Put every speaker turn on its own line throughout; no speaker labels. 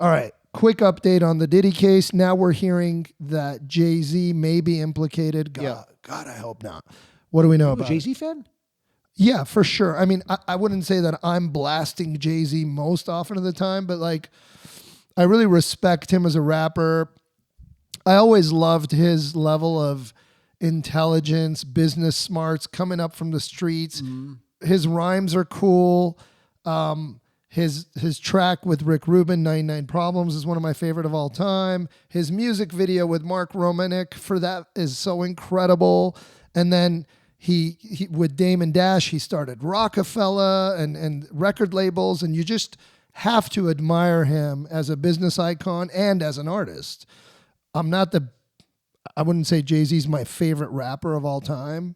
All right. Quick update on the Diddy case. Now we're hearing that Jay-Z may be implicated. God, I hope not. What do we know about
Jay-Z fan?
Yeah, for sure. I mean, I wouldn't say that I'm blasting Jay-Z most often of the time, but like, I really respect him as a rapper. I always loved his level of intelligence, business smarts, coming up from the streets. His rhymes are cool. His track with Rick Rubin, 99 Problems, is one of my favorite of all time. His music video with Mark Romanek for that is so incredible. And then he with Damon Dash, he started Rockefeller and record labels, and you just have to admire him as a business icon and as an artist. I wouldn't say Jay-Z's my favorite rapper of all time,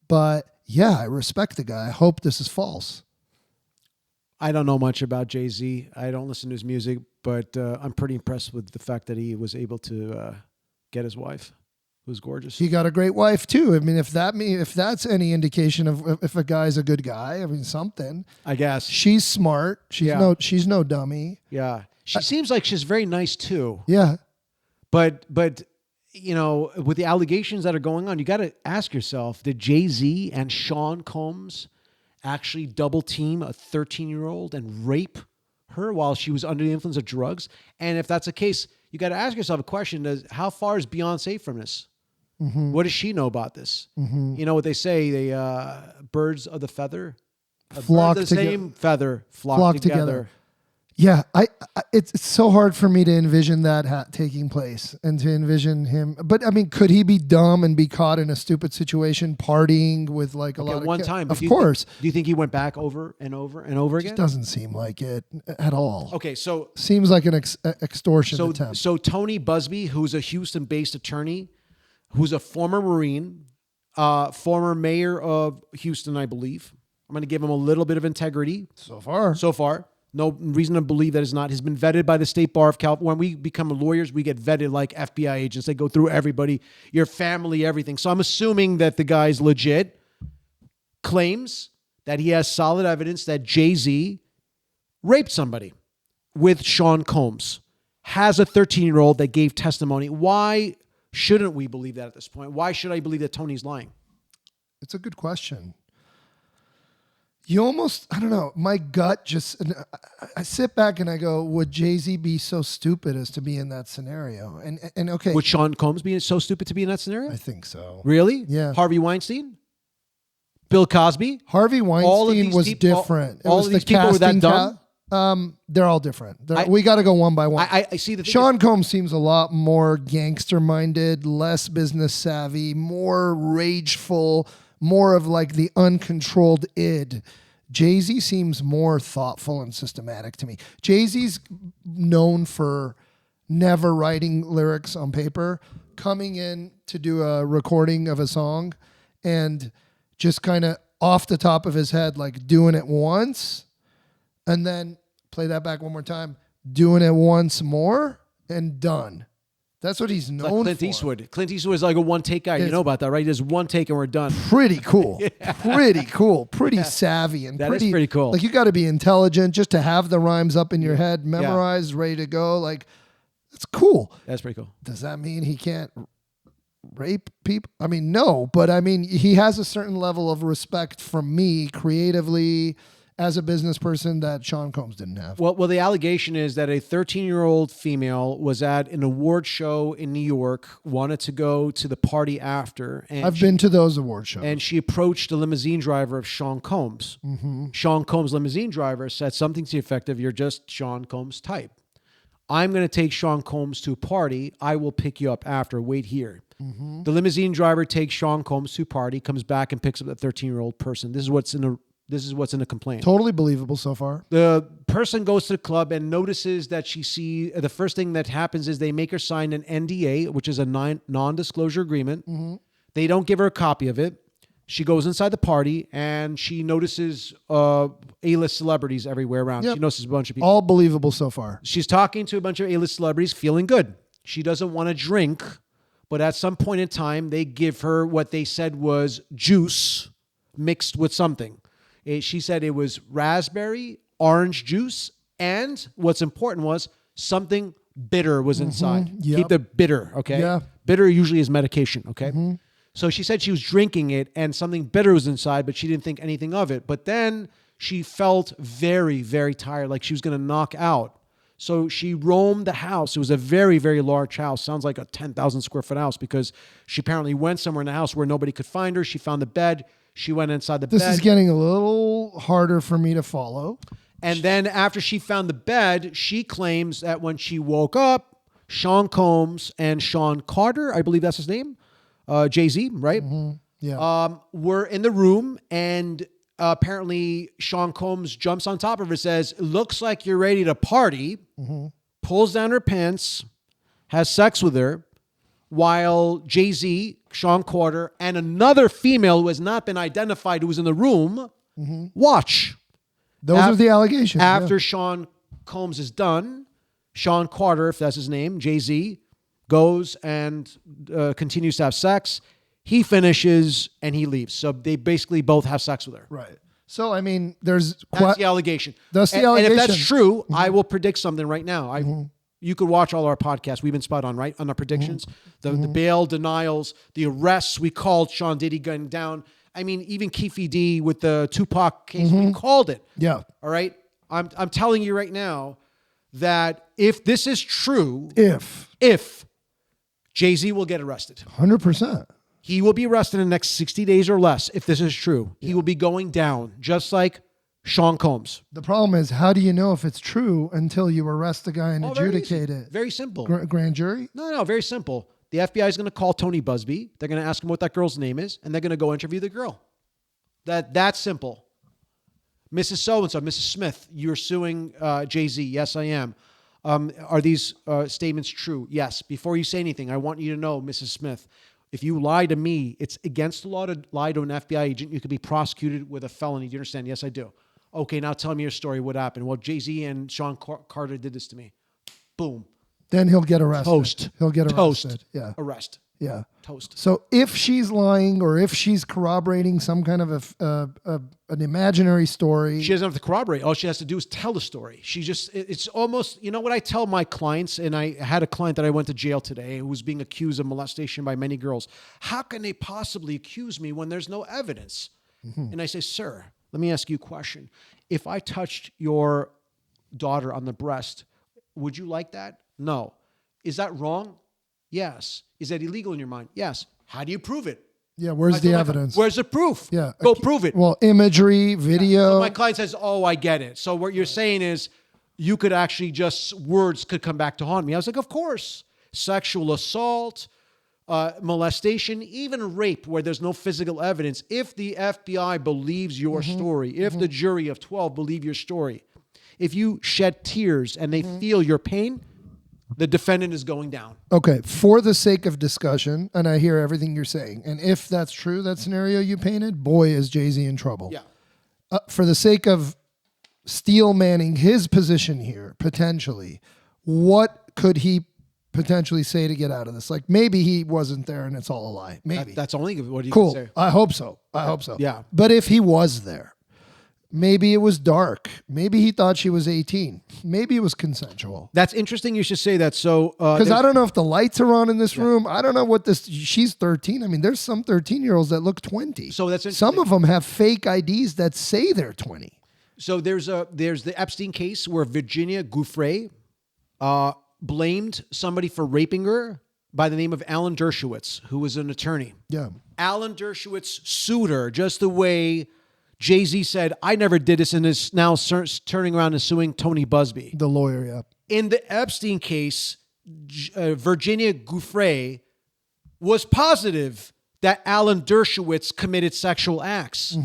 but yeah, I respect the guy. I hope this is false.
I don't know much about Jay-Z. I don't listen to his music, but I'm pretty impressed with the fact that he was able to get his wife, who's gorgeous.
He got a great wife too. I mean, if that's any indication of if a guy's a good guy, I mean, something.
I guess
she's smart. She's no dummy.
Yeah, she seems like she's very nice too.
Yeah,
but you know, with the allegations that are going on, you got to ask yourself: did Jay-Z and Shawn Combs actually double team a 13-year-old and rape her while she was under the influence of drugs? And if that's the case, you got to ask yourself a question: how far is Beyonce from this? Mm-hmm. What does she know about this? Mm-hmm. You know what they say: birds of the feather,
flock
the same feather flock together.
Yeah, it's so hard for me to envision that taking place and to envision him. But I mean, could he be dumb and be caught in a stupid situation, partying with like a lot of
one time?
Of course.
Do you think he went back over and over and over again?
It doesn't seem like it at all.
Okay, so
seems like an extortion attempt.
So Tony Buzbee, who's a Houston-based attorney, who's a former Marine, former mayor of Houston, I believe. I'm going to give him a little bit of integrity.
So far.
No reason to believe that it's not. He's been vetted by the State Bar of California. When we become lawyers, we get vetted like FBI agents. They go through everybody, your family, everything. So I'm assuming that the guy's legit. Claims that he has solid evidence that Jay-Z raped somebody with Shawn Combs. Has a 13-year-old that gave testimony. Why shouldn't we believe that at this point? Why should I believe that Tony's lying?
It's a good question. You almost, I don't know, my gut just, I sit back and I go, would Jay-Z be so stupid as to be in that scenario? And okay.
Would Shawn Combs be so stupid to be in that scenario?
I think so.
Really?
Yeah.
Harvey Weinstein? Bill Cosby?
Harvey Weinstein was different.
All of these people were that dumb?
They're all different. We got to go one by one.
I see the
Shawn Combs seems a lot more gangster-minded, less business savvy, more rageful, more of like the uncontrolled id. Jay-Z seems more thoughtful and systematic to me. Jay-Z's known for never writing lyrics on paper, coming in to do a recording of a song and just kind of off the top of his head, like doing it once and then play that back one more time, doing it once more and done. That's what he's known
Clint
for.
Eastwood. Clint Eastwood is like a one-take guy. You know about that, right? There's one take and we're done.
Pretty cool. Yeah. Pretty cool. Pretty savvy. And
that is pretty cool.
Like, you got to be intelligent just to have the rhymes up in your head, memorized, ready to go. Like, that's cool.
That's pretty cool.
Does that mean he can't rape people? I mean, no. But, I mean, he has a certain level of respect from me creatively as a business person that Shawn Combs didn't have.
Well, the allegation is that a 13-year-old female was at an award show in New York, wanted to go to the party after. And
I've been to those award shows.
And she approached the limousine driver of Shawn Combs. Mm-hmm. Shawn Combs' limousine driver said something to the effect of, "You're just Shawn Combs' type. I'm going to take Shawn Combs to a party. I will pick you up after. Wait here." Mm-hmm. The limousine driver takes Shawn Combs to a party, comes back and picks up the 13-year-old person. This is what's in the complaint.
Totally believable so far.
The person goes to the club and notices that the first thing that happens is they make her sign an NDA, which is a non-disclosure agreement. Mm-hmm. They don't give her a copy of it. She goes inside the party and she notices A-list celebrities everywhere around. Yep. She notices a bunch of people.
All believable so far.
She's talking to a bunch of A-list celebrities, feeling good. She doesn't want to drink, but at some point in time, they give her what they said was juice mixed with something. She said it was raspberry, orange juice, and what's important was something bitter was inside.
Yep.
Keep the bitter, okay?
Yeah.
Bitter usually is medication, okay? So she said she was drinking it and something bitter was inside, but she didn't think anything of it. But then she felt very, very tired, like she was going to knock out. So she roamed the house. It was a very, very large house. Sounds like a 10,000 square foot house because she apparently went somewhere in the house where nobody could find her. She found the bed. She went inside the bed.
This is getting a little harder for me to follow.
And then after she found the bed, she claims that when she woke up, Shawn Combs and Shawn Carter, I believe that's his name, Jay-Z, right?
Yeah.
Were in the room, and apparently Shawn Combs jumps on top of her, says, looks like you're ready to party, pulls down her pants, has sex with her, while Jay-Z, Shawn Carter, and another female who has not been identified who was in the room watch.
Those are the allegations.
After Shawn Combs is done, Shawn Carter, if that's his name, Jay-Z, goes and continues to have sex. He finishes and he leaves. So they basically both have sex with her.
Right. So, I mean, there's...
That's the allegation.
That's the
And
allegation.
if that's true, I will predict something right now. You could watch all our podcasts. We've been spot on, right? On our predictions. The bail denials, the arrests. We called Sean Diddy gun down. I mean, even Keefe D with the Tupac case, we called it.
Yeah.
All right? I'm telling you right now that if this is true... If Jay-Z will get arrested.
100%.
He will be arrested in the next 60 days or less, if this is true. He will be going down, just like Shawn Combs.
The problem is, how do you know if it's true until you arrest the guy and adjudicate it?
Very simple.
Grand jury?
No, very simple. The FBI is going to call Tony Buzbee. They're going to ask him what that girl's name is, and they're going to go interview the girl. That's simple. Mrs. So-and-so, Mrs. Smith, you're suing Jay-Z. Yes, I am. Are these statements true? Yes. Before you say anything, I want you to know, Mrs. Smith, if you lie to me, it's against the law to lie to an FBI agent. You could be prosecuted with a felony. Do you understand? Yes, I do. Okay, now tell me your story. What happened? Well, Jay-Z and Shawn Carter did this to me. Boom.
Then he'll get arrested.
Toast.
He'll get arrested.
Toast.
Yeah.
Arrest.
Yeah.
Toast.
So if she's lying or if she's corroborating some kind of an imaginary story.
She doesn't have to corroborate. All she has to do is tell the story. It's almost, you know what I tell my clients, and I had a client that I went to jail today who was being accused of molestation by many girls. How can they possibly accuse me when there's no evidence? And I say, sir, let me ask you a question. If I touched your daughter on the breast, would you like that? No. Is that wrong? Yes. Is that illegal in your mind? Yes. How do you prove it?
Yeah, where's the evidence?
Where's the proof?
Yeah.
Go prove it.
Well, imagery, video.
So my client says, oh, I get it. So what you're saying is you could actually words could come back to haunt me. I was like, of course. Sexual assault, molestation, even rape where there's no physical evidence. If the FBI believes your story, if the jury of 12 believe your story, if you shed tears and they feel your pain, the defendant is going down.
Okay, for the sake of discussion, and I hear everything you're saying, and if that's true, that scenario you painted, boy, is Jay-Z in trouble.
Yeah.
For the sake of steel manning his position here, potentially, what could he potentially say to get out of this? Like, maybe he wasn't there and it's all a lie. Maybe.
That's only what you
cool.
can say.
I hope so. I hope so.
Yeah.
But if he was there, maybe it was dark. Maybe he thought she was 18. Maybe it was consensual.
That's interesting. You should say that. So,
because I don't know if the lights are on in this room. I don't know what this. She's 13. I mean, there's some 13-year-olds that look 20.
So that's interesting.
Some of them have fake IDs that say they're 20.
So there's the Epstein case where Virginia Giuffre blamed somebody for raping her by the name of Alan Dershowitz, who was an attorney.
Yeah.
Alan Dershowitz sued her just the way Jay-Z said, I never did this, and is now turning around and suing Tony Buzbee.
The lawyer, yeah.
In the Epstein case, Virginia Giuffre was positive that Alan Dershowitz committed sexual acts.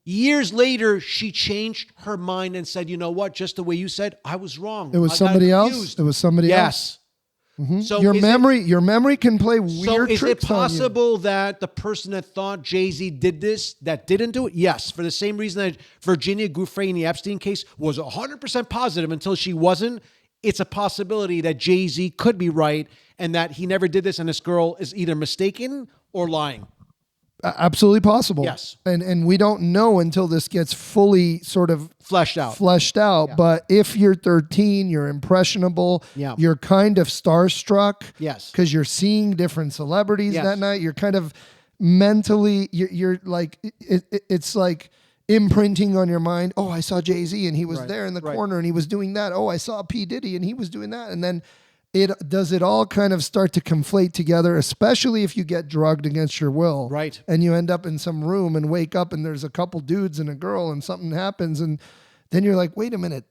Years later, she changed her mind and said, you know what? Just the way you said, I was wrong.
It was somebody else? It was somebody else?
Yes. So
your memory can play weird tricks on you.
So is it possible that the person that thought Jay-Z did this, that didn't do it? Yes. For the same reason that Virginia Giuffre in the Epstein case was 100% positive until she wasn't. It's a possibility that Jay-Z could be right and that he never did this and this girl is either mistaken or lying.
Absolutely possible.
Yes.
And we don't know until this gets fully sort of
Fleshed out.
Yeah. But if you're 13, you're impressionable.
Yeah.
You're kind of starstruck.
Yes.
Because you're seeing different celebrities
Yes.
that night. You're kind of mentally, you're like, it's like imprinting on your mind. Oh, I saw Jay-Z and he was there in the corner and he was doing that. Oh, I saw P. Diddy and he was doing that. And then it all kind of start to conflate together, especially if you get drugged against your will.
Right.
And you end up in some room and wake up and there's a couple dudes and a girl and something happens. And then you're like, wait a minute.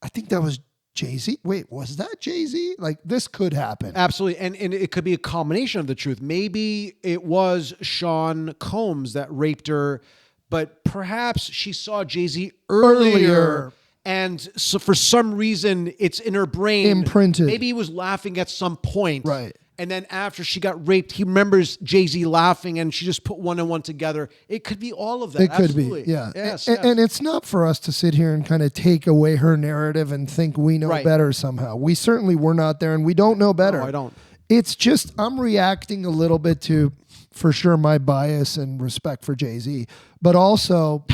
I think that was Jay-Z. Wait, was that Jay-Z? Like, this could happen.
Absolutely. And it could be a combination of the truth. Maybe it was Sean Combs that raped her, but perhaps she saw Jay-Z earlier. And so for some reason, it's in her brain.
Imprinted.
Maybe he was laughing at some point.
Right.
And then after she got raped, he remembers Jay-Z laughing and she just put one and one together. It could be all of that.
It could
Absolutely.
be, yeah.
Yes,
And it's not for us to sit here and kind of take away her narrative and think we know better somehow. We certainly were not there and we don't know better.
No, I don't.
It's just, I'm reacting a little bit to, for sure, my bias and respect for Jay-Z. But also,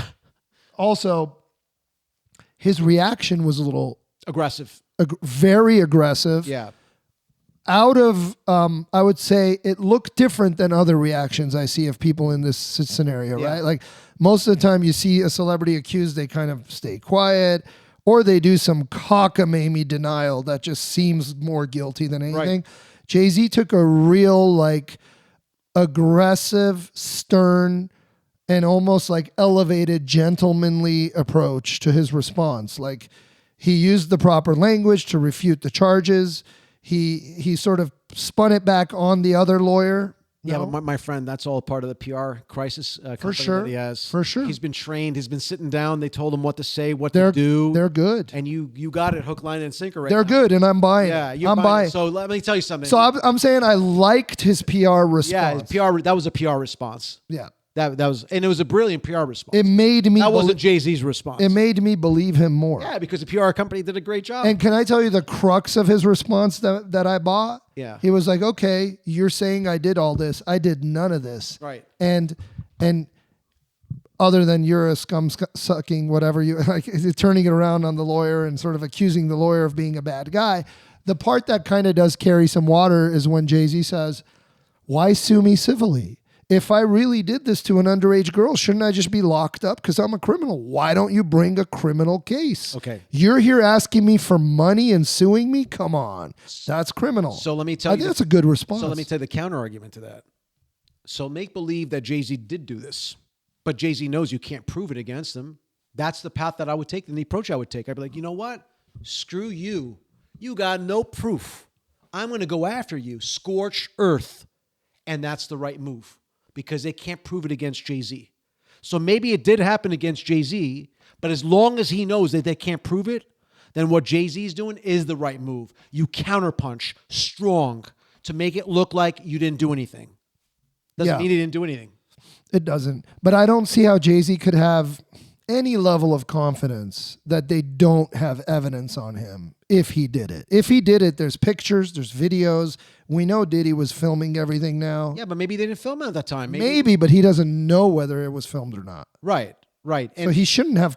his reaction was a little
aggressive.
Very aggressive.
Yeah.
Out of, I would say it looked different than other reactions I see of people in this scenario, right? Like most of the time you see a celebrity accused, they kind of stay quiet or they do some cockamamie denial that just seems more guilty than anything. Right. Jay-Z took a real like aggressive, stern, and almost like elevated, gentlemanly approach to his response. Like he used the proper language to refute the charges. He sort of spun it back on the other lawyer.
Yeah, but my friend, that's all part of the PR crisis
for sure.
that he has.
For sure.
He's been trained. He's been sitting down. They told him what to say, what to do.
They're good.
And you got it hook, line, and sinker right
They're
now.
Good, and I'm buying
I'm buying. So let me tell you something.
So I'm saying I liked his PR response.
Yeah, his PR, that was a PR response.
Yeah.
That was, and it was a brilliant PR response.
It made me.
That wasn't Jay-Z's response.
It made me believe him more.
Yeah, because the PR company did a great job.
And can I tell you the crux of his response that I bought?
Yeah.
He was like, "Okay, you're saying I did all this. I did none of this.
Right.
And other than you're a scum sucking whatever you like, turning it around on the lawyer and sort of accusing the lawyer of being a bad guy. The part that kind of does carry some water is when Jay-Z says, "Why sue me civilly? If I really did this to an underage girl, shouldn't I just be locked up because I'm a criminal? Why don't you bring a criminal case?
Okay.
You're here asking me for money and suing me? Come on. That's criminal."
So let me tell you.
I think that's a good response.
So let me tell you the counter argument to that. So make believe that Jay-Z did do this, but Jay-Z knows you can't prove it against him. That's the path that I would take and the approach I would take. I'd be like, you know what? Screw you. You got no proof. I'm going to go after you. Scorch earth. And that's the right move, because they can't prove it against Jay-Z. So maybe it did happen against Jay-Z, but as long as he knows that they can't prove it, then what Jay-Z's doing is the right move. You counterpunch strong to make it look like you didn't do anything. Doesn't mean he didn't do anything.
It doesn't. But I don't see how Jay-Z could have any level of confidence that they don't have evidence on him if he did it. If he did it, there's pictures, there's videos. We know Diddy was filming everything now.
Yeah, but maybe they didn't film it at that time.
Maybe, but he doesn't know whether it was filmed or not.
Right.
So he shouldn't have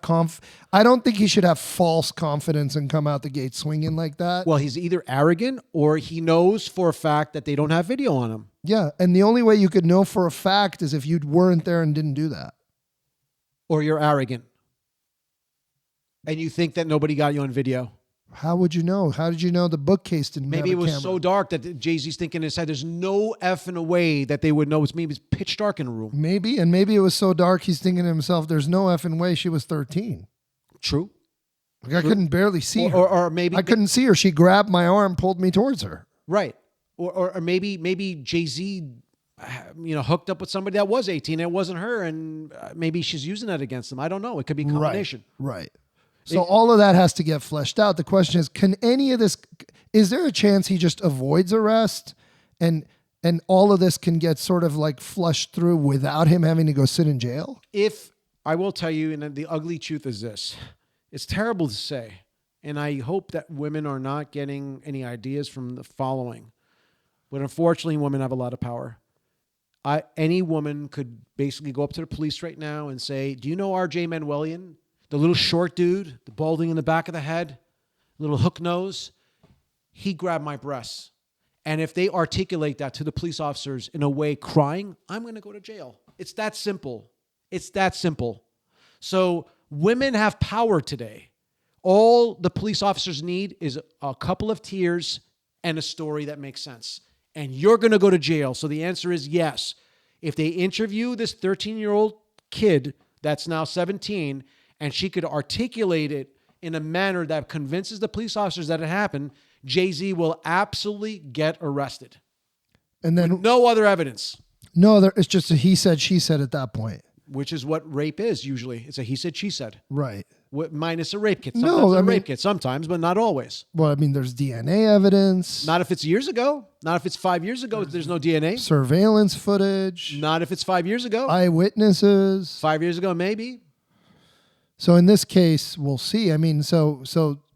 I don't think he should have false confidence and come out the gate swinging like that.
Well, he's either arrogant or he knows for a fact that they don't have video on him.
Yeah, and the only way you could know for a fact is if you weren't there and didn't do that.
Or you're arrogant. And you think that nobody got you on video.
How would you know? How did you know the bookcase didn't
Maybe
have a
it was
camera?
so dark that Jay-Z's thinking in his head, there's no effing way that they would know. Maybe it's pitch dark in a room.
Maybe it was so dark he's thinking to himself, there's no effing way she was 13.
True.
Like I couldn't barely see her.
Or maybe
I couldn't see her. She grabbed my arm, pulled me towards her.
Right. Or maybe Jay-Z hooked up with somebody that was 18 and it wasn't her, and maybe she's using that against them. I don't know. It could be a combination.
Right. So all of that has to get fleshed out. The question is, is there a chance he just avoids arrest and all of this can get sort of like flushed through without him having to go sit in jail?
If I will tell you, and the ugly truth is this, it's terrible to say, and I hope that women are not getting any ideas from the following, but unfortunately women have a lot of power. Any woman could basically go up to the police right now and say, do you know R.J. Manuelian? The little short dude, the balding in the back of the head, little hook nose. He grabbed my breasts. And if they articulate that to the police officers in a way crying, I'm going to go to jail. It's that simple. It's that simple. So women have power today. All the police officers need is a couple of tears and a story that makes sense. And you're going to go to jail. So the answer is yes. If they interview this 13-year-old kid that's now 17 and she could articulate it in a manner that convinces the police officers that it happened, Jay-Z will absolutely get arrested.
And then
with no other evidence.
No, it's just a he said, she said at that point.
Which is what rape is usually. It's a he said, she said.
Right.
Minus a rape kit. Sometimes a rape kit. Sometimes, but not always.
Well, I mean, there's DNA evidence.
Not if it's years ago. Not if it's 5 years ago. There's no DNA.
Surveillance footage.
Not if it's 5 years ago.
Eyewitnesses.
5 years ago, maybe.
So in this case, we'll see. I mean, so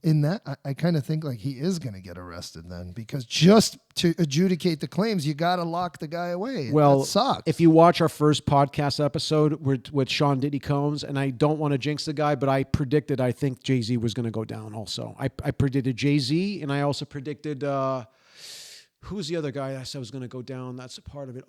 in that, I kind of think like he is going to get arrested then, because just to adjudicate the claims, you got to lock the guy away.
Well,
that sucks.
If you watch our first podcast episode with Sean Diddy Combs, and I don't want to jinx the guy, but I predicted I think Jay-Z was going to go down also. I predicted Jay-Z, and I also predicted, who's the other guy I said was going to go down? That's a part of it.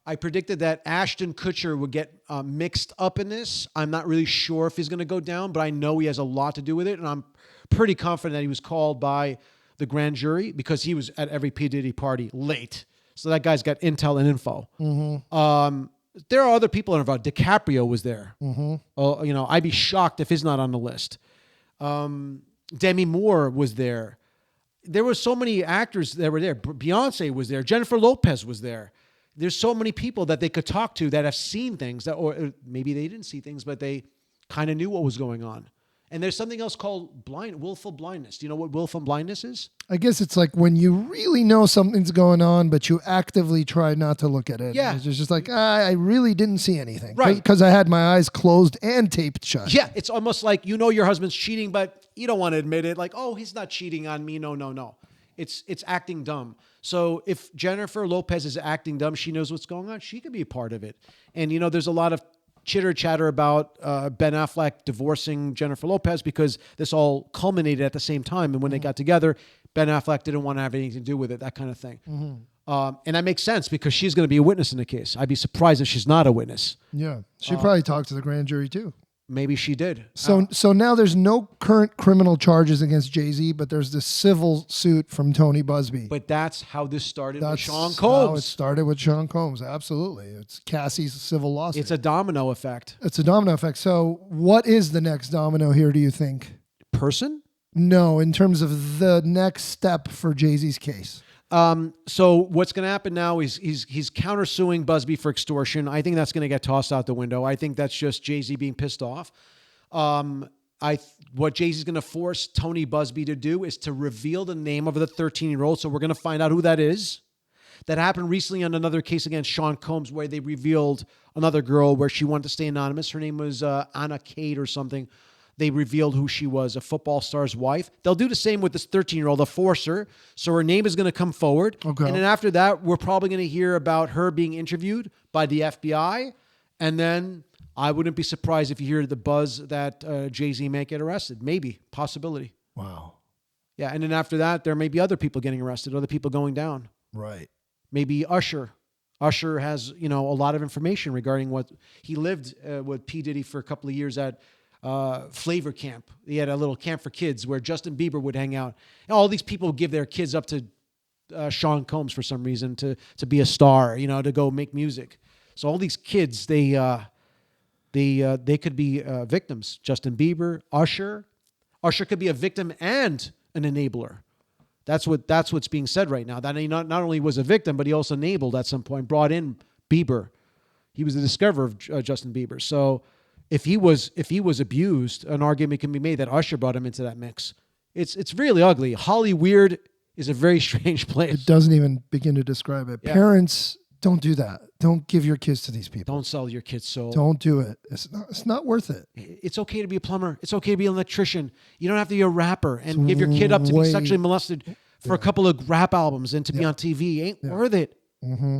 I predicted that Ashton Kutcher would get mixed up in this. I'm not really sure if he's going to go down, but I know he has a lot to do with it. And I'm pretty confident that he was called by the grand jury because he was at every P. Diddy party late. So that guy's got intel and info. Mm-hmm. There are other people involved. DiCaprio was there. Mm-hmm. I'd be shocked if he's not on the list. Demi Moore was there. There were so many actors that were there. Beyonce was there. Jennifer Lopez was there. There's so many people that they could talk to that have seen things, or maybe they didn't see things, but they kind of knew what was going on. And there's something else called willful blindness. Do you know what willful blindness is? I
guess it's like when you really know something's going on, but you actively try not to look at it.
Yeah.
It's just like, I really didn't see anything.
Right.
Because I had my eyes closed and taped shut.
Yeah. It's almost like you know your husband's cheating, but you don't want to admit it. Like, oh, he's not cheating on me. No. It's acting dumb. So if Jennifer Lopez is acting dumb, she knows what's going on. She could be a part of it. And, there's a lot of chitter chatter about Ben Affleck divorcing Jennifer Lopez because this all culminated at the same time. And when they got together, Ben Affleck didn't want to have anything to do with it, that kind of thing. Mm-hmm. And that makes sense because she's going to be a witness in the case. I'd be surprised if she's not a witness.
Yeah. She probably talked to the grand jury too.
Maybe she did.
So now there's no current criminal charges against Jay-Z, but there's this civil suit from Tony Buzbee.
But that's how this started with Shawn Combs.
How it started with Shawn Combs. Absolutely. It's Cassie's civil lawsuit.
It's a domino effect.
So what is the next domino here, do you think?
Person?
No, in terms of the next step for Jay-Z's case.
So what's going to happen now is he's countersuing Buzbee for extortion. I think that's going to get tossed out the window. I think that's just Jay-Z being pissed off. What Jay-Z's going to force Tony Buzbee to do is to reveal the name of the 13-year-old. So we're going to find out who that is. That happened recently on another case against Shawn Combs where they revealed another girl where she wanted to stay anonymous. Her name was Anna Kate or something. They revealed who she was, a football star's wife. They'll do the same with this 13-year-old, a forcer. So her name is going to come forward. Okay. And then after that, we're probably going to hear about her being interviewed by the FBI. And then I wouldn't be surprised if you hear the buzz that Jay-Z may get arrested. Maybe. Possibility.
Wow.
Yeah. And then after that, there may be other people getting arrested, other people going down.
Right.
Maybe Usher. Usher has, a lot of information regarding what he lived with P. Diddy for a couple of years at Flavor Camp. He had a little camp for kids where Justin Bieber would hang out. And all these people give their kids up to Shawn Combs for some reason to be a star, to go make music. So all these kids, they could be victims. Justin Bieber, Usher could be a victim and an enabler. That's what's being said right now. That he not only was a victim, but he also enabled at some point, brought in Bieber. He was the discoverer of Justin Bieber. So if he was abused, an argument can be made that Usher brought him into that mix. It's really ugly. Hollyweird is a very strange place.
It doesn't even begin to describe it. Yeah. Parents, don't do that. Don't give your kids to these people.
Don't sell your kids' soul.
Don't do it. It's not worth it.
It's okay to be a plumber. It's okay to be an electrician. You don't have to be a rapper and give your kid up to be sexually molested for a couple of rap albums and to be on TV. Ain't worth it. Mm-hmm.